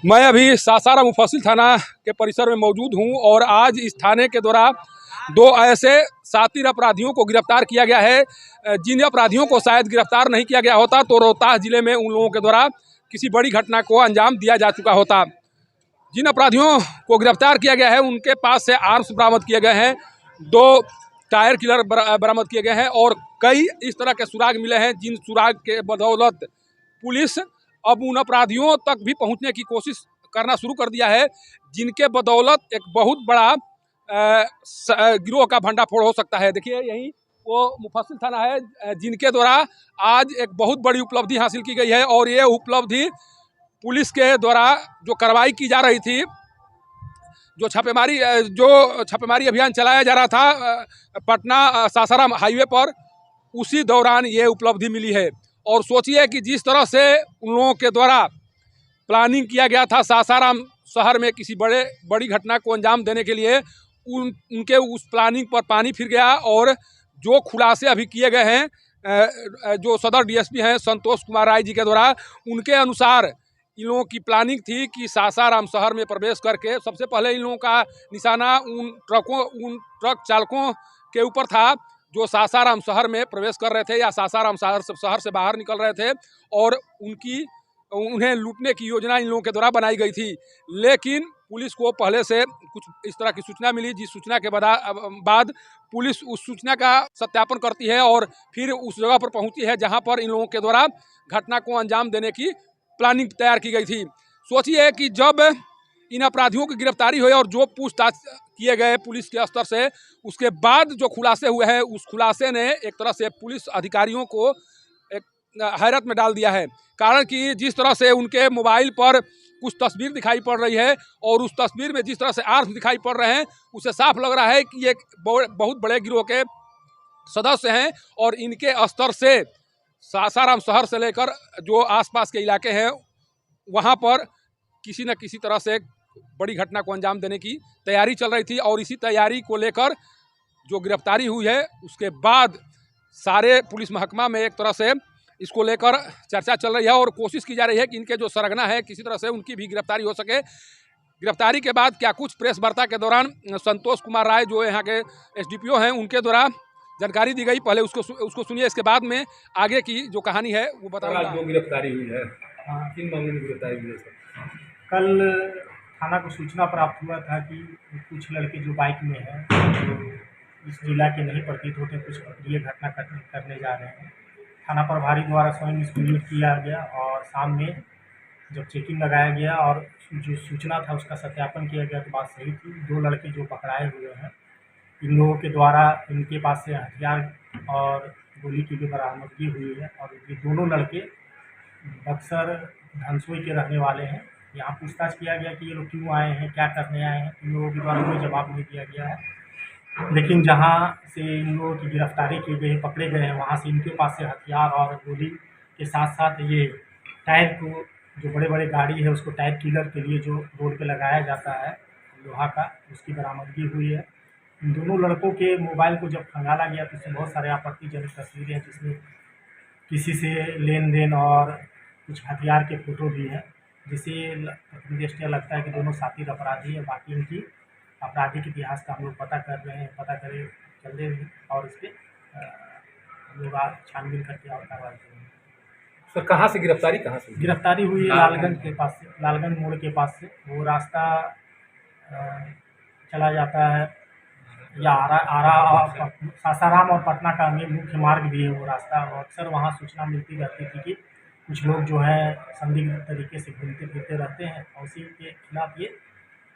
मैं अभी सासाराम मुफस्सिल थाना के परिसर में मौजूद हूं और आज इस थाने के द्वारा दो ऐसे शातिर अपराधियों को गिरफ्तार किया गया है जिन अपराधियों को शायद गिरफ्तार नहीं किया गया होता तो रोहतास जिले में उन लोगों के द्वारा किसी बड़ी घटना को अंजाम दिया जा चुका होता। जिन अपराधियों को गिरफ्तार किया गया है उनके पास से आर्म्स बरामद किए गए हैं, 2 टायर किलर बरामद किए गए हैं और कई इस तरह के सुराग मिले हैं जिन सुराग के बदौलत पुलिस अब उन अपराधियों तक भी पहुंचने की कोशिश करना शुरू कर दिया है जिनके बदौलत एक बहुत बड़ा गिरोह का भंडाफोड़ हो सकता है। देखिए यही वो मुफस्सिल थाना है जिनके द्वारा आज एक बहुत बड़ी उपलब्धि हासिल की गई है और ये उपलब्धि पुलिस के द्वारा जो कार्रवाई की जा रही थी, जो छापेमारी अभियान चलाया जा रहा था पटना सासाराम हाईवे पर, उसी दौरान ये उपलब्धि मिली है। और सोचिए कि जिस तरह से उन लोगों के द्वारा प्लानिंग किया गया था सासाराम शहर में किसी बड़ी घटना को अंजाम देने के लिए, उनके उस प्लानिंग पर पानी फिर गया और जो खुलासे अभी किए गए हैं जो सदर डीएसपी हैं संतोष कुमार राय जी के द्वारा, उनके अनुसार इन लोगों की प्लानिंग थी कि सासाराम शहर में प्रवेश करके सबसे पहले इन लोगों का निशाना उन ट्रक चालकों के ऊपर था जो सासाराम शहर में प्रवेश कर रहे थे या सासाराम शहर से बाहर निकल रहे थे और उन्हें लूटने की योजना इन लोगों के द्वारा बनाई गई थी। लेकिन पुलिस को पहले से कुछ इस तरह की सूचना मिली, जिस सूचना के बाद पुलिस उस सूचना का सत्यापन करती है और फिर उस जगह पर पहुंची है जहां पर इन लोगों के द्वारा घटना को अंजाम देने की प्लानिंग तैयार की गई थी। सोचिए कि जब इन अपराधियों की गिरफ्तारी हुई और जो पूछताछ किए गए पुलिस के स्तर से, उसके बाद जो खुलासे हुए हैं उस खुलासे ने एक तरह से पुलिस अधिकारियों को एक हैरत में डाल दिया है। कारण कि जिस तरह से उनके मोबाइल पर कुछ तस्वीर दिखाई पड़ रही है और उस तस्वीर में जिस तरह से आर्म्स दिखाई पड़ रहे हैं, उससे साफ लग रहा है कि ये बहुत बड़े गिरोह के सदस्य हैं और इनके स्तर से सासाराम शहर से लेकर जो आसपास के इलाके हैं वहाँ पर किसी न किसी तरह से बड़ी घटना को अंजाम देने की तैयारी चल रही थी। और इसी तैयारी को लेकर जो गिरफ्तारी हुई है उसके बाद सारे पुलिस महकमा में एक तरह से इसको लेकर चर्चा चल रही है और कोशिश की जा रही है कि इनके जो सरगना है किसी तरह से उनकी भी गिरफ्तारी हो सके। गिरफ्तारी के बाद क्या कुछ प्रेस वार्ता के दौरान संतोष कुमार राय जो यहाँ के एसडीपीओ हैं उनके द्वारा जानकारी दी गई। पहले उसको सुनिए, इसके बाद में आगे की जो कहानी है वो बताऊंगा। जो गिरफ्तारी हुई है, किन मामले में गिरफ्तारी हुई है? कल थाना को सूचना प्राप्त हुआ था कि कुछ लड़के जो बाइक में हैं जो इस जिला के नहीं प्रतीत होते कुछ अप्रिय घटना करने जा रहे हैं। थाना प्रभारी द्वारा स्वयं इसको न्यूज़ किया गया और शाम में जब चेकिंग लगाया गया और जो सूचना था उसका सत्यापन किया गया तो बात सही थी। 2 लड़के जो पकड़ाए हुए हैं, इन लोगों के द्वारा इनके पास से हथियार और गोली की भी बरामदगी हुई है और ये दोनों लड़के बक्सर धनसोई के रहने वाले हैं। यहाँ पूछताछ किया गया कि ये लोग क्यों आए हैं, क्या करने आए हैं, इन लोगों के द्वारा कोई जवाब नहीं दिया गया है। लेकिन जहाँ से इन लोगों की गिरफ्तारी की गई, पकड़े गए हैं, वहाँ से इनके पास से हथियार और गोली के साथ साथ ये टायर को, जो बड़े बड़े गाड़ी है उसको टायर किलर के लिए जो रोड पे लगाया जाता है लोहा का, उसकी बरामदगी हुई है। इन दोनों लड़कों के मोबाइल को जब खंगाला गया तो उसमें बहुत सारे आपत्तिजनक तस्वीरें हैं जिसमें किसी से लेन देन और कुछ हथियार के फोटो भी हैं, जिससे प्रथम दृष्टया लगता है कि दोनों शातिर अपराधी हैं। बाकी इनकी आपराधिक इतिहास का हम लोग पता कर रहे हैं, चल रहे हैं और इस पर हम लोग आज छानबीन करके और कार्रवाई करेंगे। सर कहाँ से गिरफ्तारी हुई है? लालगंज के पास से, लालगंज मोड़ के पास से। वो रास्ता चला जाता है या आरा सासाराम और पटना का मुख्य मार्ग भी है वो रास्ता। और अक्सर वहाँ सूचना मिलती रहती थी कि कुछ लोग जो है संदिग्ध तरीके से घूमते फिरते रहते हैं और उसी के खिलाफ ये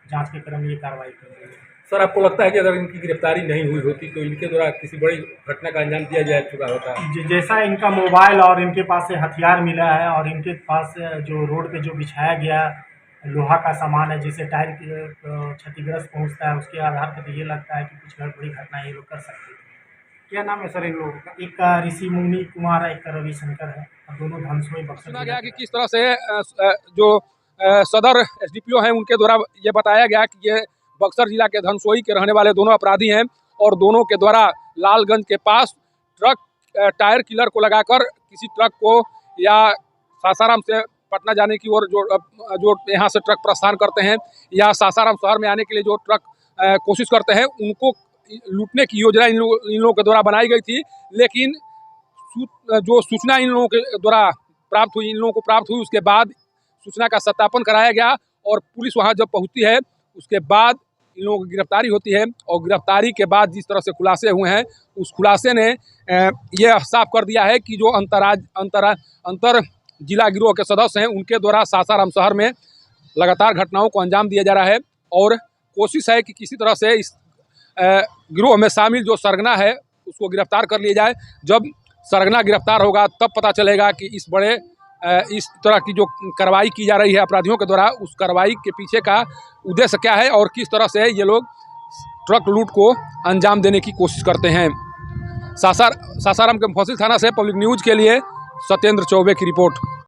जांच के क्रम में ये कार्रवाई कर रही है। सर आपको लगता है कि अगर इनकी गिरफ्तारी नहीं हुई होती तो इनके द्वारा किसी बड़ी घटना का अंजाम दिया जा चुका होता? जैसा इनका मोबाइल और इनके पास से हथियार मिला है और इनके पास जो रोड पे जो बिछाया गया लोहा का सामान है जिससे टायर क्षतिग्रस्त पहुंचता है, उसके आधार पर तो ये लगता है कि कुछ बड़ी घटना ये लोग कर सकते हैं। क्या नाम है सर इन लोगों का? एक का ऋषि मुनि कुमार है, एक का रविशंकर है और दोनों धनसोई बक्सर। सुना गया कि किस तरह से जो सदर एसडीपीओ हैं उनके द्वारा ये बताया गया कि ये बक्सर जिला के धनसोई के रहने वाले दोनों अपराधी हैं और दोनों के द्वारा लालगंज के पास टायर किलर को लगाकर किसी ट्रक को या सासाराम से पटना जाने की ओर जो यहाँ से ट्रक प्रस्थान करते हैं या सासाराम शहर में आने के लिए जो ट्रक कोशिश करते हैं, उनको लूटने की योजना इन लोगों के द्वारा बनाई गई थी। लेकिन जो सूचना इन लोगों के द्वारा प्राप्त हुई, इन लोगों को प्राप्त हुई, उसके बाद सूचना का सत्यापन कराया गया और पुलिस वहां जब पहुंचती है उसके बाद इन लोगों की गिरफ्तारी होती है। और गिरफ्तारी के बाद जिस तरह से खुलासे हुए हैं, उस खुलासे ने यह साफ कर दिया है कि जो अंतर जिला गिरोह के सदस्य हैं, उनके द्वारा सासाराम शहर में लगातार घटनाओं को अंजाम दिया जा रहा है। और कोशिश है कि किसी तरह से इस गिरोह में शामिल जो सरगना है उसको गिरफ्तार कर लिया जाए। जब सरगना गिरफ्तार होगा तब पता चलेगा कि इस तरह की जो कार्रवाई की जा रही है अपराधियों के द्वारा, उस कार्रवाई के पीछे का उद्देश्य क्या है और किस तरह से ये लोग ट्रक लूट को अंजाम देने की कोशिश करते हैं। सासाराम के मुफस्सिल थाना से पब्लिक न्यूज़ के लिए सत्येंद्र चौबे की रिपोर्ट।